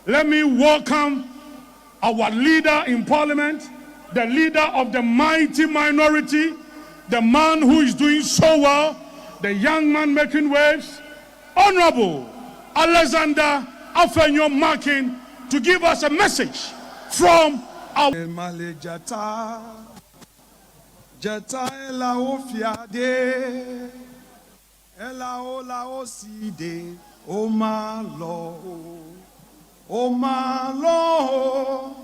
Let me welcome our leader in parliament, the leader of the mighty minority, the man who is doing so well, the young man making waves, Honorable Alexander Afenyo-Markin, to give us a message from our... Jata ela ofiade, ela ola oside, o malo, o malo,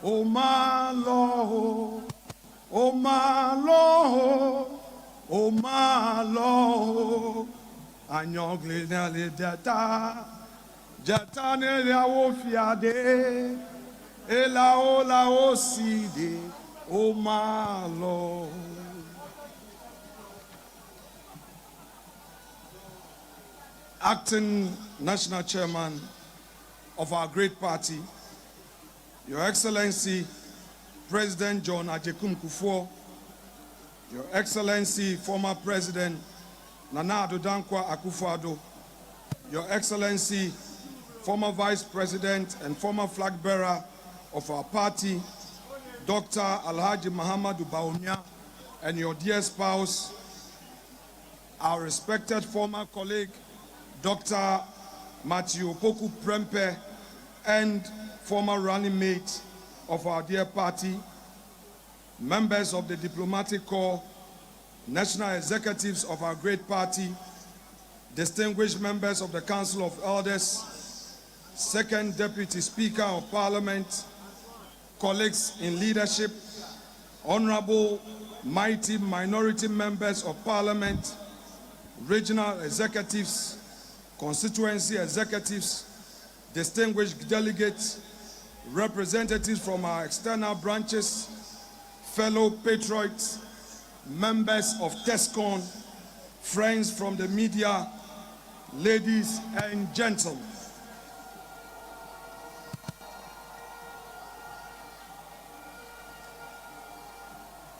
o malo, o malo, o malo. Anyogle nale jata ela ofiade, ela ola oside. Oh my Lord. Acting National Chairman of our great party, Your Excellency President John Agyapong, Your Excellency former President Nana Addo Akuffo, Your Excellency former Vice President and former flag bearer of our party, Dr. Alhaji Mahama Bawumia, and your dear spouse, our respected former colleague, Dr. Matthew Poku Prempe, and former running mate of our dear party, members of the diplomatic corps, national executives of our great party, distinguished members of the Council of Elders, Second Deputy Speaker of Parliament, colleagues in leadership, honorable mighty minority members of parliament, regional executives, constituency executives, distinguished delegates, representatives from our external branches, fellow patriots, members of TESCON, friends from the media, ladies and gentlemen.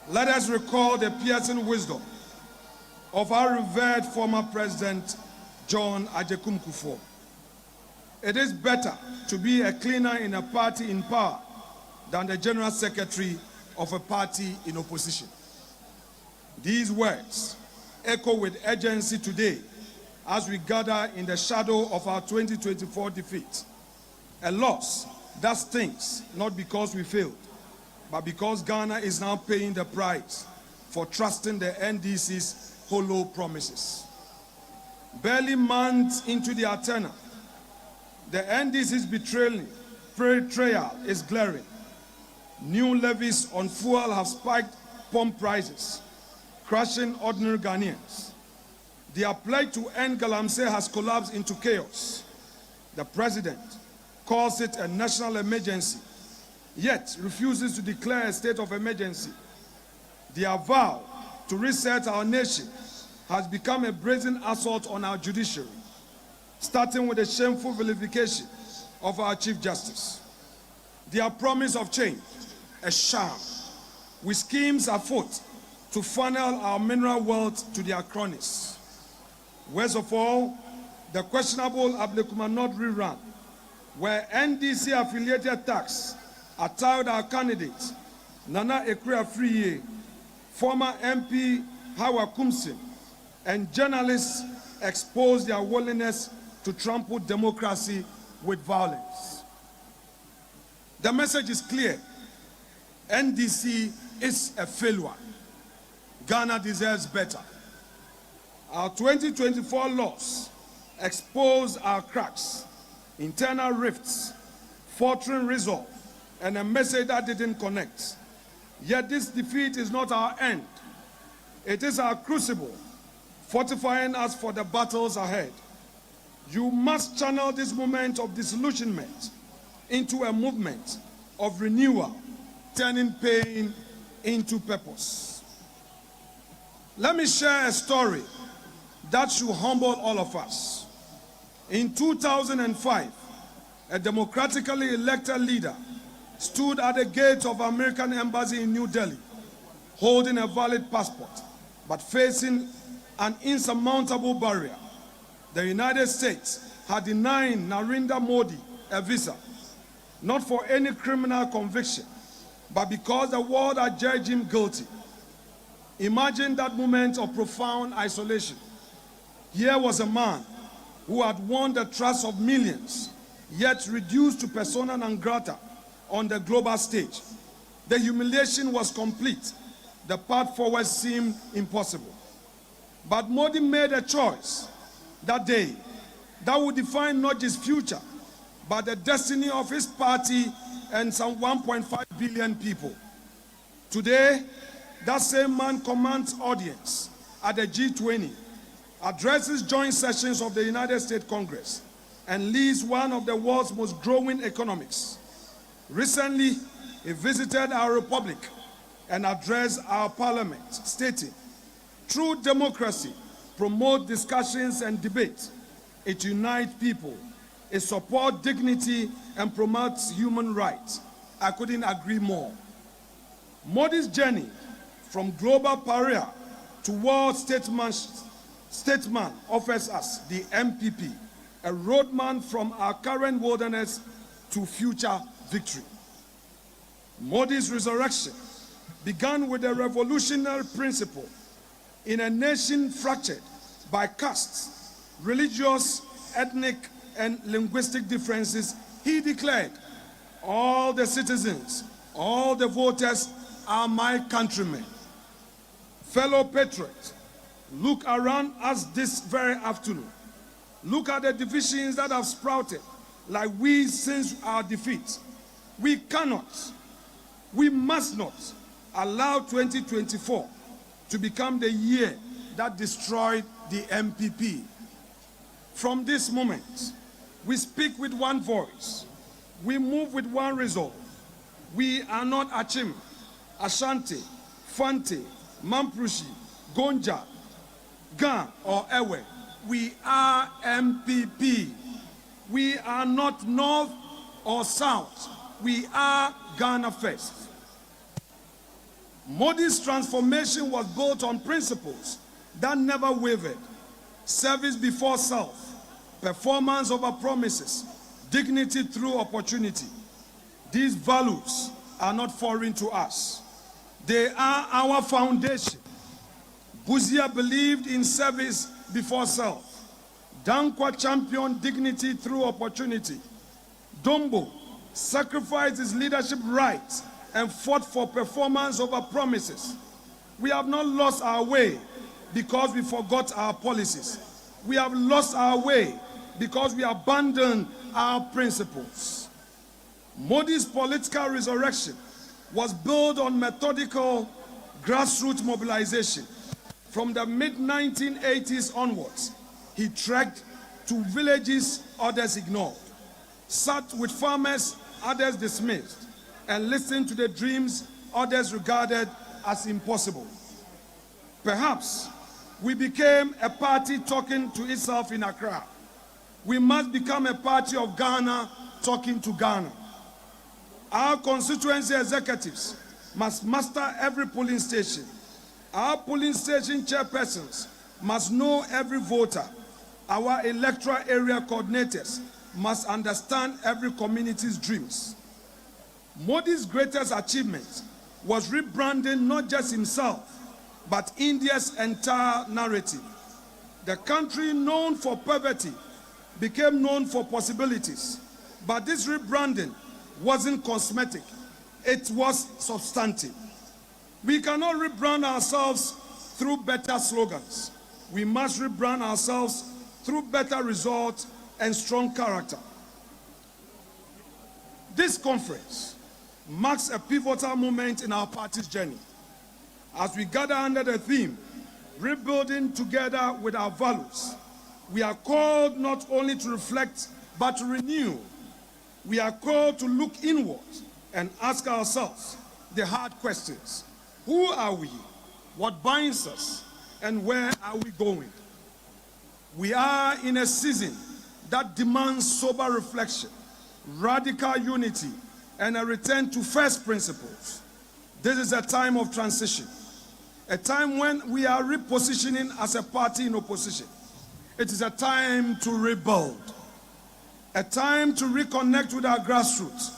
Let us recall the piercing wisdom of our revered former President John Agyapong. It is better to be a cleaner in a party in power than the General Secretary of a party in opposition. These words echo with urgency today as we gather in the shadow of our 2024 defeat. A loss that stings, not because we failed, but because Ghana is now paying the price for trusting the NDC's hollow promises. Barely months into their tenure, the NDC's betrayal is glaring. New levies on fuel have spiked pump prices, crushing ordinary Ghanaians. Their pledge to end Galamsey has collapsed into chaos. The president calls it a national emergency, yet refuses to declare a state of emergency. Their vow to reset our nation has become a brazen assault on our judiciary, starting with the shameful vilification of our Chief Justice. Their promise of change, a sham, with schemes afoot to funnel our mineral wealth to their cronies. Worst of all, the questionable Ablekuma North rerun, where NDC-affiliated tax attacked our candidate, Nana Ekria-Friye, former MP Hawa Kumsin, and journalists exposed their willingness to trample democracy with violence. The message is clear. NDC is a failure. Ghana deserves better. Our 2024 loss exposed our cracks, internal rifts, faltering resolve, and a message that didn't connect. Yet this defeat is not our end. It is our crucible, fortifying us for the battles ahead. You must channel this moment of disillusionment into a movement of renewal, turning pain into purpose. Let me share a story that should humble all of us. In 2005, a democratically elected leader stood at the gate of American embassy in New Delhi, holding a valid passport, but facing an insurmountable barrier. The United States had denied Narendra Modi a visa not for any criminal conviction, but because the world had judged him guilty. Imagine that moment of profound isolation. Here was a man who had won the trust of millions, yet reduced to persona non grata on the global stage. The humiliation was complete. The path forward seemed impossible. But Modi made a choice that day that would define not his future, but the destiny of his party and some 1.5 billion people. Today, that same man commands audience at the G20, addresses joint sessions of the United States Congress, and leads one of the world's most growing economies. Recently, he visited our republic and addressed our parliament, stating, "True democracy promotes discussions and debate. It unites people. It supports dignity and promotes human rights." I couldn't agree more. Modi's journey from global pariah to world statesman offers us, the NPP, a roadmap from our current wilderness to future victory. Modi's resurrection began with a revolutionary principle. In a nation fractured by castes, religious, ethnic, and linguistic differences, he declared, "All the citizens, all the voters are my countrymen." Fellow patriots, look around us this very afternoon. Look at the divisions that have sprouted like weeds since our defeat. We cannot, we must not allow 2024 to become the year that destroyed the NPP. From this moment, we speak with one voice. We move with one resolve. We are not Achim, Ashanti, Fante, Mamprushi, Gonja, Ga, or Ewe. We are NPP. We are not North or South. We are Ghana first. Modi's transformation was built on principles that never wavered. Service before self, performance over promises, dignity through opportunity. These values are not foreign to us. They are our foundation. Buzia believed in service before self. Dankwa championed dignity through opportunity. Dombo sacrificed his leadership rights and fought for performance over promises. We have not lost our way because we forgot our policies. We have lost our way because we abandoned our principles. Modi's political resurrection was built on methodical grassroots mobilization. From the mid-1980s onwards, he trekked to villages others ignored, sat with farmers others dismissed, and listened to the dreams others regarded as impossible. Perhaps we became a party talking to itself in Accra. We must become a party of Ghana talking to Ghana. Our constituency executives must master every polling station. Our polling station chairpersons must know every voter. Our electoral area coordinators must understand every community's dreams. Modi's greatest achievement was rebranding not just himself, but India's entire narrative. The country known for poverty became known for possibilities. But this rebranding wasn't cosmetic, it was substantive. We cannot rebrand ourselves through better slogans. We must rebrand ourselves through better results and strong character. This conference marks a pivotal moment in our party's journey. As we gather under the theme, rebuilding together with our values, we are called not only to reflect, but to renew. We are called to look inward and ask ourselves the hard questions. Who are we? What binds us? And where are we going? We are in a season that demands sober reflection, radical unity, and a return to first principles. This is a time of transition, a time when we are repositioning as a party in opposition. It is a time to rebuild, a time to reconnect with our grassroots,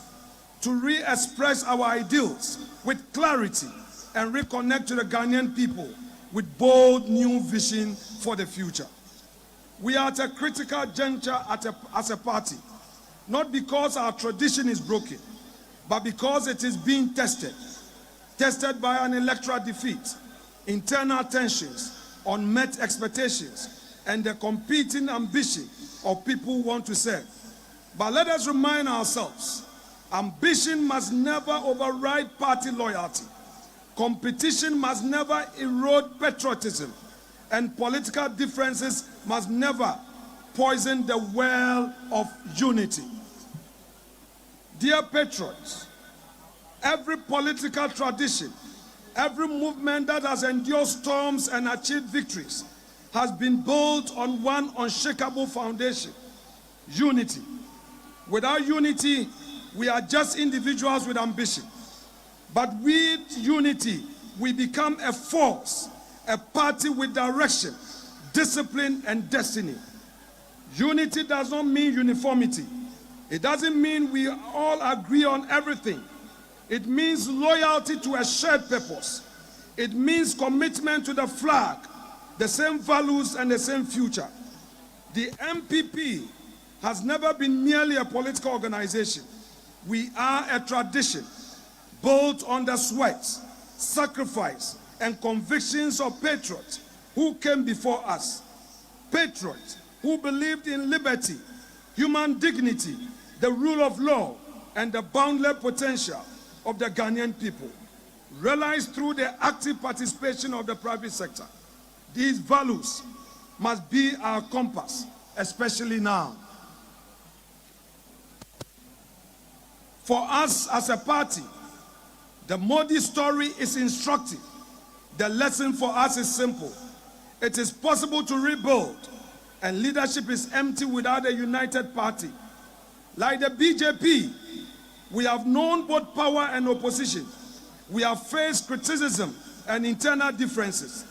to re-express our ideals with clarity and reconnect to the Ghanaian people with bold new vision for the future. We are at a critical juncture as a party, not because our tradition is broken, but because it is being tested by an electoral defeat, internal tensions, unmet expectations, and the competing ambition of people who want to serve. But let us remind ourselves, ambition must never override party loyalty. Competition must never erode patriotism, and political differences must never poison the well of unity. Dear patriots, every political tradition, every movement that has endured storms and achieved victories has been built on one unshakable foundation: unity. Without unity, we are just individuals with ambition. But with unity, we become a force, a party with direction, discipline, and destiny. Unity does not mean uniformity. It doesn't mean we all agree on everything. It means loyalty to a shared purpose. It means commitment to the flag, the same values, and the same future. The NPP has never been merely a political organization. We are a tradition built on the sweat, sacrifice, and convictions of patriots who came before us. Patriots who believed in liberty, human dignity, the rule of law, and the boundless potential of the Ghanaian people, realized through the active participation of the private sector. These values must be our compass, especially now. For us as a party, the Modi story is instructive. The lesson for us is simple. It is possible to rebuild, and leadership is empty without a united party. Like the BJP, we have known both power and opposition. We have faced criticism and internal differences.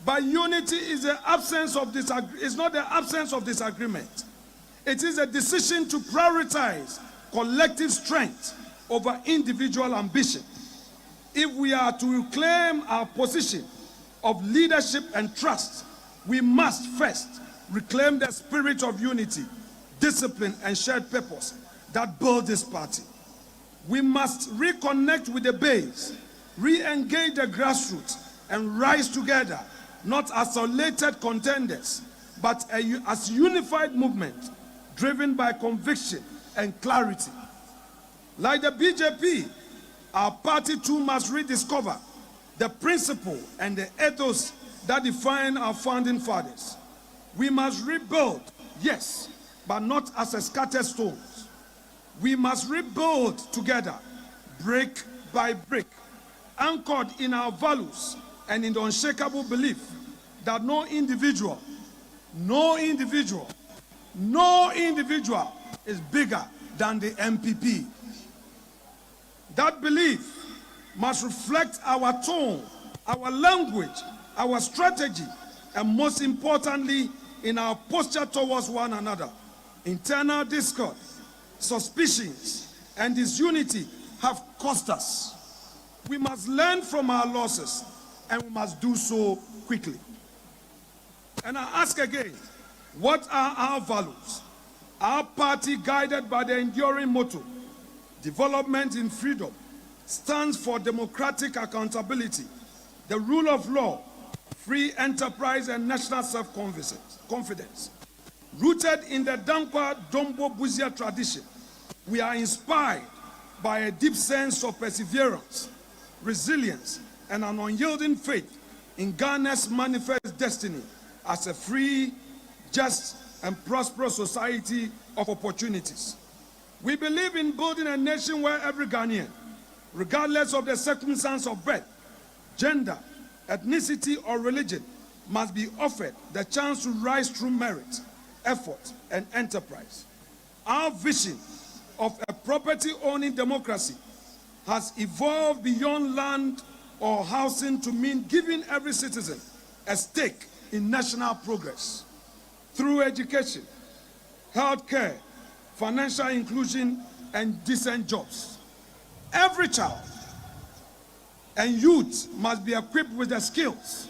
But unity is the absence of is not the absence of disagreement. It is a decision to prioritize collective strength over individual ambition. If we are to reclaim our position of leadership and trust, we must first reclaim the spirit of unity, discipline, and shared purpose that build this party. We must reconnect with the base, re-engage the grassroots, and rise together, not as isolated contenders, but as unified movement driven by conviction and clarity. Like the BJP, our party too must rediscover the principle and the ethos that define our founding fathers. We must rebuild, yes, but not as a scattered stones. We must rebuild together, brick by brick, anchored in our values and in the unshakable belief that no individual is bigger than the NPP. That belief must reflect our tone, our language, our strategy, and most importantly, in our posture towards one another. Internal discord, suspicions, and disunity have cost us. We must learn from our losses, and we must do so quickly. And I ask again, what are our values? Our party, guided by the enduring motto, development in freedom, stands for democratic accountability, the rule of law, free enterprise, and national self-confidence. Rooted in the Dankwa Dombo Buzia tradition, we are inspired by a deep sense of perseverance, resilience, and an unyielding faith in Ghana's manifest destiny as a free, just, and prosperous society of opportunities. We believe in building a nation where every Ghanaian, regardless of the circumstance of birth, gender, ethnicity, or religion, must be offered the chance to rise through merit, effort, and enterprise. Our vision of a property-owning democracy has evolved beyond land or housing to mean giving every citizen a stake in national progress through education, healthcare, financial inclusion, and decent jobs. Every child and youth must be equipped with the skills,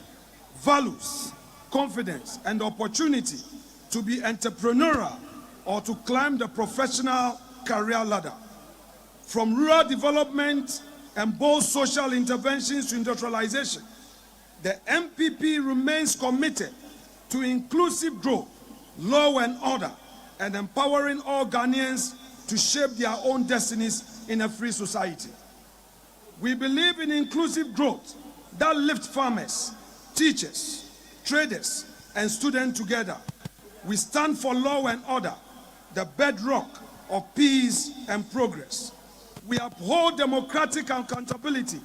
values, confidence, and opportunity to be entrepreneurial or to climb the professional career ladder. From rural development and bold social interventions to industrialization, the NPP remains committed to inclusive growth, law and order, and empowering all Ghanaians to shape their own destinies in a free society. We believe in inclusive growth that lifts farmers, teachers, traders, and students together. We stand for law and order, the bedrock of peace and progress. We uphold democratic accountability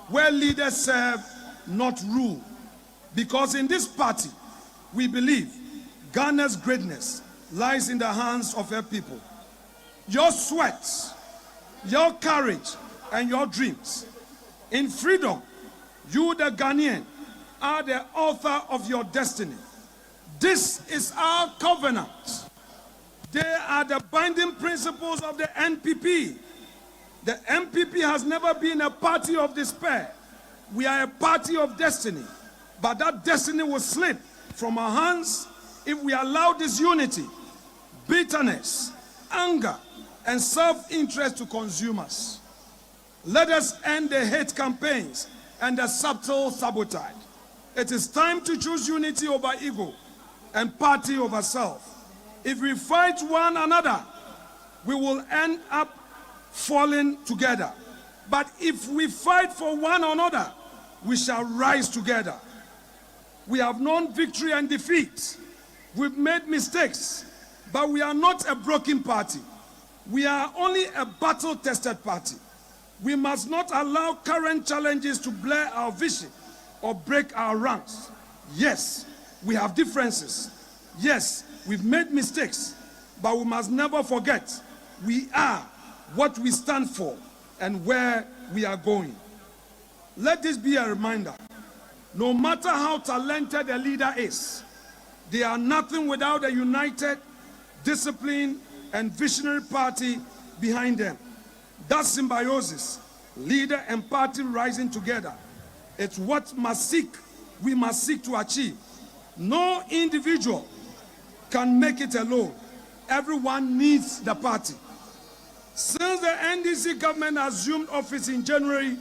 where leaders serve, not rule. Because in this party, we believe Ghana's greatness lies in the hands of her people. Your sweat, your courage, and your dreams. In freedom, you, the Ghanaian, are the author of your destiny. This is our covenant. They are the binding principles of the NPP. The NPP has never been a party of despair. We are a party of destiny. But that destiny will slip from our hands if we allow disunity, bitterness, anger, and self-interest to consume us. Let us end the hate campaigns and the subtle sabotage. It is time to choose unity over ego and party over self. If we fight one another, we will end up falling together. But if we fight for one another, we shall rise together. We have known victory and defeat. We've made mistakes, but we are not a broken party. We are only a battle-tested party. We must not allow current challenges to blur our vision or break our ranks. Yes, we have differences. Yes, we've made mistakes, but we must never forget we are what we stand for and where we are going. Let this be a reminder. No matter how talented a leader is, they are nothing without a united, disciplined, and visionary party behind them. That symbiosis, leader and party rising together, it's what we must seek to achieve. No individual can make it alone. Everyone needs the party. Since the NDC government assumed office in January,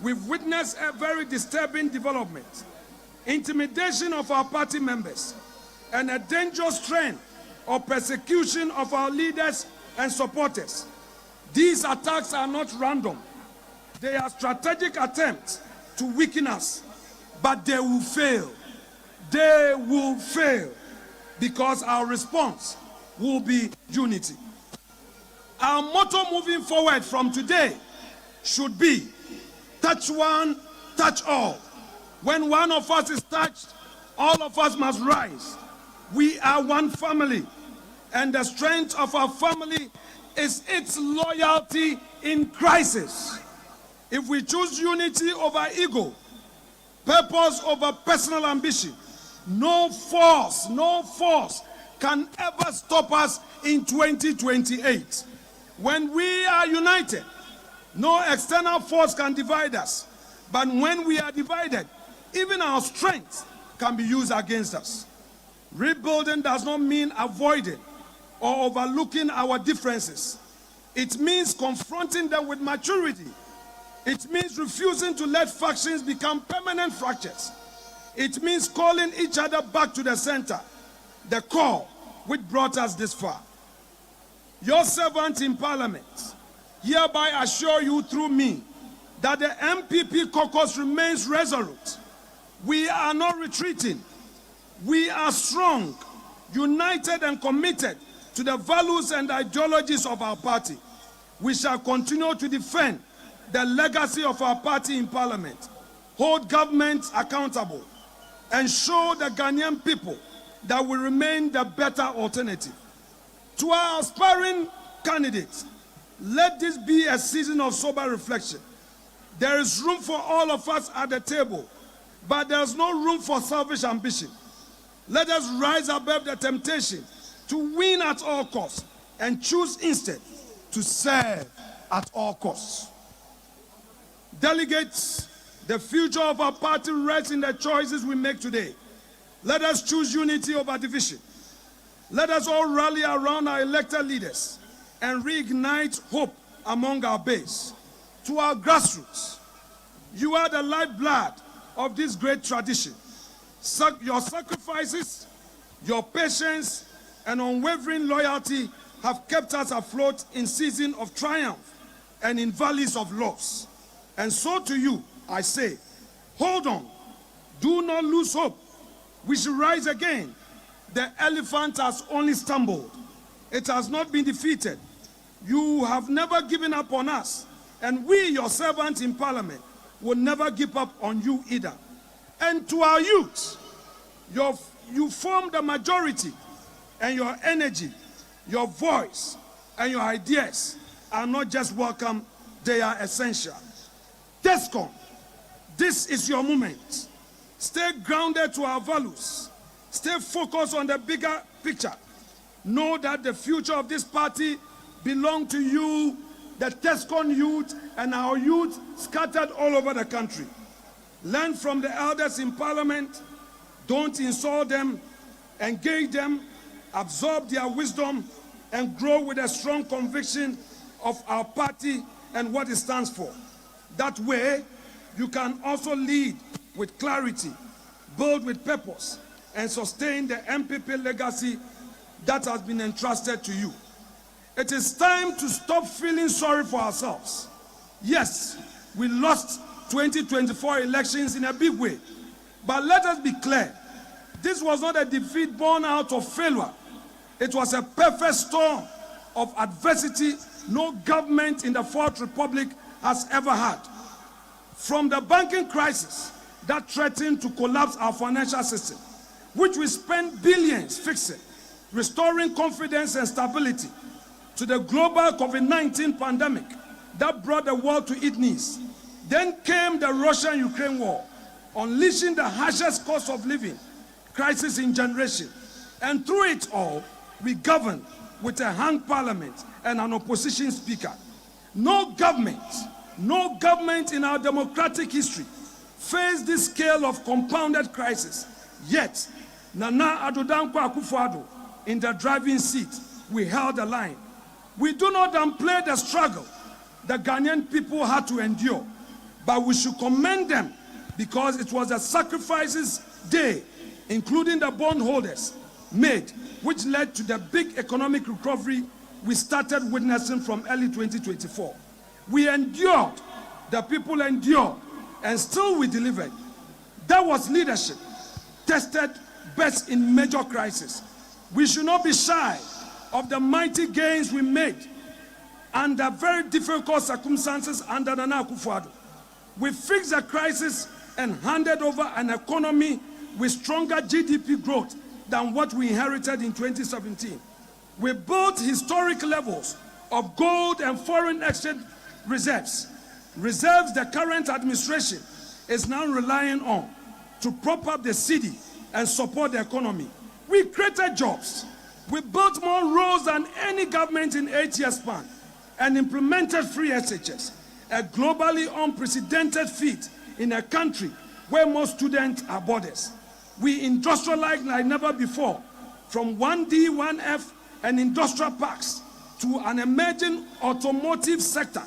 we've witnessed a very disturbing development. Intimidation of our party members and a dangerous trend of persecution of our leaders and supporters. These attacks are not random. They are strategic attempts to weaken us, but they will fail. They will fail because our response will be unity. Our motto moving forward from today should be touch one, touch all. When one of us is touched, all of us must rise. We are one family, and the strength of our family is its loyalty in crisis. If we choose unity over ego, purpose over personal ambition, no force can ever stop us in 2028. When we are united, no external force can divide us. But when we are divided, even our strength can be used against us. Rebuilding does not mean avoiding or overlooking our differences. It means confronting them with maturity. It means refusing to let factions become permanent fractures. It means calling each other back to the center, the core which brought us this far. Your servant in Parliament hereby assure you through me that the NPP caucus remains resolute. We are not retreating. We are strong, united and committed to the values and ideologies of our party. We shall continue to defend the legacy of our party in Parliament, hold government accountable, and show the Ghanaian people that we remain the better alternative. To our aspiring candidates, let this be a season of sober reflection. There is room for all of us at the table, but there is no room for selfish ambition. Let us rise above the temptation to win at all costs and choose instead to serve at all costs. Delegates, the future of our party rests in the choices we make today. Let us choose unity over division. Let us all rally around our elected leaders and reignite hope among our base. To our grassroots, you are the lifeblood of this great tradition. Your sacrifices, your patience, and unwavering loyalty have kept us afloat in seasons of triumph and in valleys of loss. And so to you, I say, hold on, do not lose hope. We shall rise again. The elephant has only stumbled. It has not been defeated. You have never given up on us, and we, your servants in Parliament, will never give up on you either. And to our youth, you form the majority, and your energy, your voice, and your ideas are not just welcome, they are essential. TESCOM, this is your moment. Stay grounded to our values. Stay focused on the bigger picture. Know that the future of this party belongs to you, the TESCOM youth, and our youth scattered all over the country. Learn from the elders in Parliament. Don't insult them. Engage them. Absorb their wisdom and grow with a strong conviction of our party and what it stands for. That way, you can also lead with clarity, build with purpose, and sustain the NPP legacy that has been entrusted to you. It is time to stop feeling sorry for ourselves. Yes, we lost 2024 elections in a big way, but let us be clear. This was not a defeat born out of failure. It was a perfect storm of adversity no government in the Fourth Republic has ever had. From the banking crisis that threatened to collapse our financial system, which we spent billions fixing, restoring confidence and stability, to the global COVID-19 pandemic that brought the world to its knees. Then came the Russia-Ukraine war, unleashing the harshest cost of living crisis in generation. And through it all, we governed with a hung parliament and an opposition speaker. No government in our democratic history faced this scale of compounded crisis. Yet, Nana Addo Akuffo in the driving seat, we held the line. We do not downplay the struggle the Ghanaian people had to endure, but we should commend them because it was a sacrifices they, including the bondholders, made, which led to the big economic recovery we started witnessing from early 2024. We endured, the people endured, and still we delivered. That was leadership, tested best in major crisis. We should not be shy of the mighty gains we made under very difficult circumstances under Nana Akuffo. We fixed the crisis and handed over an economy with stronger GDP growth than what we inherited in 2017. We built historic levels of gold and foreign exchange reserves the current administration is now relying on to prop up the city and support the economy. We created jobs. We built more roads than any government in 8 years span and implemented free SHS, a globally unprecedented feat in a country where most students are boarders. We industrialized like never before, from 1D, 1F, and industrial parks to an emerging automotive sector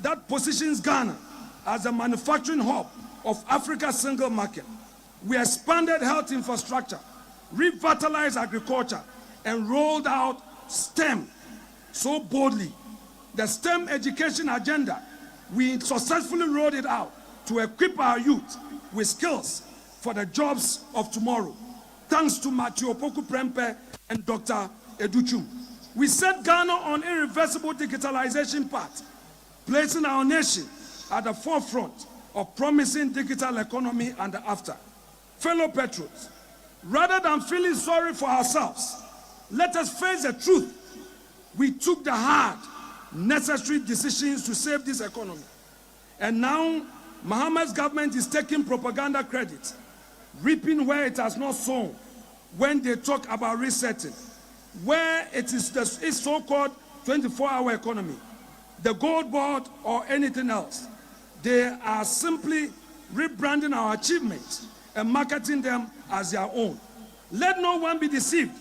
that positions Ghana as a manufacturing hub of Africa's single market. We expanded health infrastructure, revitalized agriculture, and rolled out STEM so boldly. The STEM education agenda, we successfully rolled it out to equip our youth with skills for the jobs of tomorrow, thanks to Matthew Opoku Prempeh and Dr. Educhum. We set Ghana on irreversible digitalization path, placing our nation at the forefront of promising digital economy and the after. Fellow patriots, rather than feeling sorry for ourselves, let us face the truth. We took the hard, necessary decisions to save this economy. And now, Mahama's government is taking propaganda credit, reaping where it has not sown when they talk about resetting, where it is its so-called 24-hour economy, the gold board or anything else. They are simply rebranding our achievements and marketing them as their own. Let no one be deceived.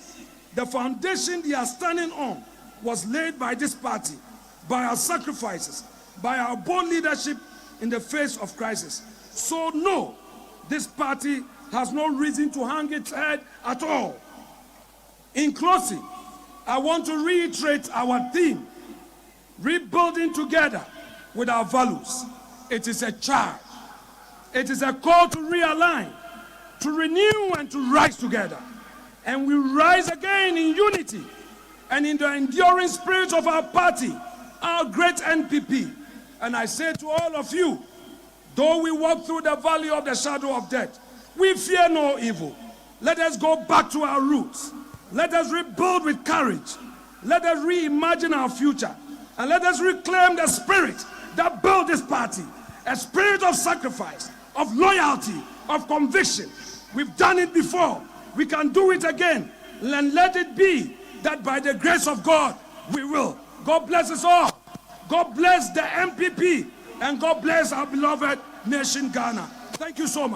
The foundation they are standing on was laid by this party, by our sacrifices, by our bold leadership in the face of crisis. So no, this party has no reason to hang its head at all. In closing, I want to reiterate our theme, rebuilding together with our values. It is a charge. It is a call to realign, to renew and to rise together. And we rise again in unity and in the enduring spirit of our party, our great NPP. And I say to all of you, though we walk through the valley of the shadow of death, we fear no evil. Let us go back to our roots. Let us rebuild with courage. Let us reimagine our future. And let us reclaim the spirit that built this party, a spirit of sacrifice, of loyalty, of conviction. We've done it before. We can do it again. And let it be that by the grace of God, we will. God bless us all. God bless the NPP. And God bless our beloved nation, Ghana. Thank you so much.